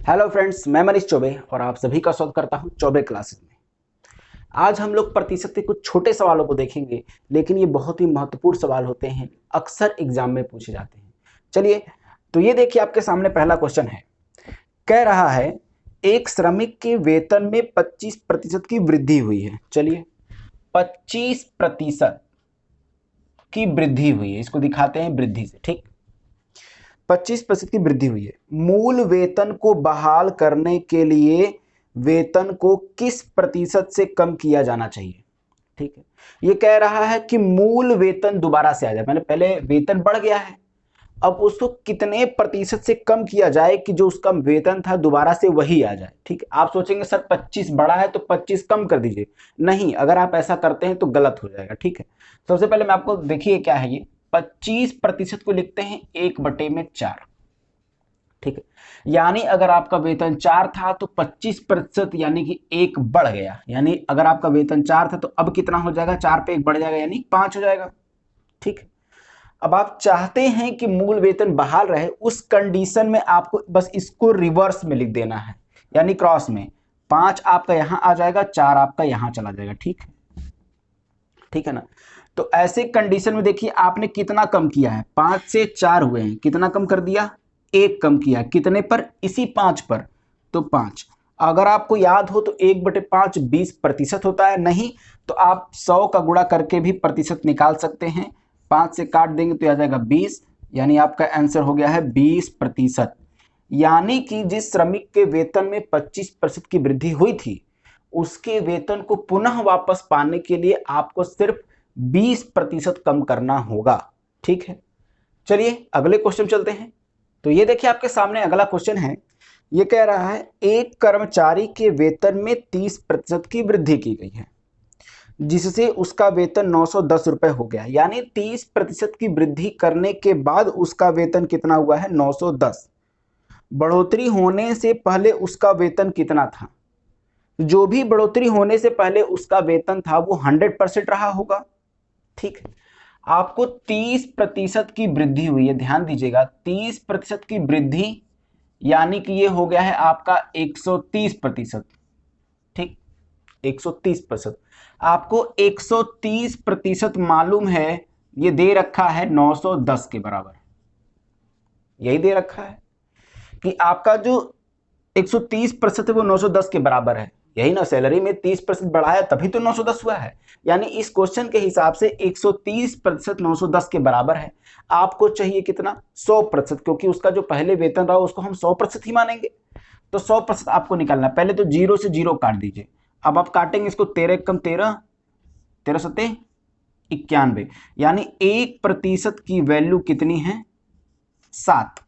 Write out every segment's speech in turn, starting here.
Hello friends, मैं मनीष चौबे और आप सभी का स्वागत करता हूं चौबे क्लासेस में। आज हम लोग प्रतिशत के कुछ छोटे सवालों को देखेंगे, लेकिन ये बहुत ही महत्वपूर्ण सवाल होते हैं, अक्सर एग्जाम में पूछे जाते हैं। चलिए, तो ये देखिए आपके सामने पहला क्वेश्चन है। कह रहा है एक श्रमिक के वेतन में 25% की वृद्धि हुई है। चलिए, 25% की वृद्धि हुई है, इसको दिखाते हैं वृद्धि से। ठीक, 25% की वृद्धि हुई है। मूल वेतन को बहाल करने के लिए वेतन को किस प्रतिशत से कम किया जाना चाहिए? ठीक है, ये कह रहा है कि मूल वेतन दोबारा से आ जाए। मैंने पहले वेतन बढ़ गया है, अब उसको कितने प्रतिशत से कम किया जाए कि जो उसका वेतन था दोबारा से वही आ जाए। ठीक है, आप सोचेंगे सर 25 बढ़ा है तो 25 कम कर दीजिए। नहीं, अगर आप ऐसा करते हैं तो गलत हो जाएगा। ठीक है, सबसे पहले मैं आपको देखिए क्या है ये 25% को लिखते हैं 1/4। ठीक है, यानी अगर आपका वेतन 4 था तो 25% यानी कि 1 बढ़ गया। यानी अगर आपका वेतन 4 था तो अब कितना हो जाएगा? 4 पे 1 बढ़ जाएगा, यानी 5 हो जाएगा। ठीक है, अब आप चाहते हैं कि मूल वेतन बहाल रहे, उस कंडीशन में आपको बस इसको रिवर्स में लिख देना है, यानी क्रॉस में। 5 आपका यहां आ जाएगा, 4 आपका यहां चला जाएगा। ठीक है, ठीक है ना। तो ऐसे कंडीशन में देखिए आपने कितना कम किया है, 5 से 4 हुए हैं, कितना कम कर दिया? 1 कम किया। कितने पर? इसी 5 पर, तो 5। अगर आपको याद हो तो 1/5 20% होता है। नहीं तो आप 100 का गुणा करके भी प्रतिशत निकाल सकते हैं। 5 से काट देंगे तो आ जाएगा 20, यानी आपका आंसर हो गया है 20%। यानी कि जिस श्रमिक के वेतन में 25% की वृद्धि हुई थी, उसके वेतन को पुनः वापस पाने के लिए आपको सिर्फ 20% कम करना होगा। ठीक है, चलिए अगले क्वेश्चन चलते हैं। तो ये देखिए आपके सामने अगला क्वेश्चन है। ये कह रहा है एक कर्मचारी के वेतन में 30% की वृद्धि की गई है, जिससे उसका वेतन 910 रुपए हो गया। यानी 30% की वृद्धि करने के बाद उसका वेतन कितना हुआ है? 910। बढ़ोतरी होने से पहले उसका वेतन कितना था? जो भी बढ़ोतरी होने से पहले उसका वेतन था वो 100% रहा होगा। ठीक है, आपको 30% की वृद्धि हुई है, ध्यान दीजिएगा 30% की वृद्धि, यानी कि ये हो गया है आपका 130%। ठीक, 130%। आपको 130% मालूम है, ये दे रखा है 910 के बराबर। यही दे रखा है कि आपका जो 130% है वो 910 के बराबर है। यही ना, सैलरी में 30% बढ़ाया तभी तो 910 हुआ है। यानी इस क्वेश्चन के हिसाब से 130% 910 के बराबर है। आपको चाहिए कितना? 100%, क्योंकि उसका जो पहले वेतन रहा उसको हम 100% ही मानेंगे। तो 100% आपको निकालना। पहले तो 0 से 0 काट दीजिए। अब आप काटेंगे इसको, 13 कम 13, 13 सत्ते 91, यानी 1% की वैल्यू कितनी है? 7।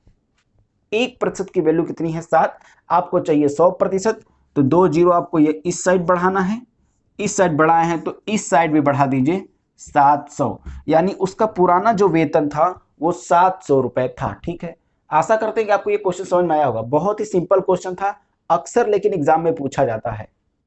1% की वैल्यू कितनी है? 7। आपको चाहिए 100%, तो 2 जीरो आपको ये इस साइड बढ़ाना है। इस साइड बढ़ाए हैं तो इस साइड भी बढ़ा दीजिए 700, यानी उसका पुराना जो वेतन था वो 700 रुपए था। ठीक है, आशा करते हैं कि आपको ये क्वेश्चन समझ में आया होगा। बहुत ही सिंपल क्वेश्चन था, अक्सर लेकिन एग्जाम में पूछा जाता है।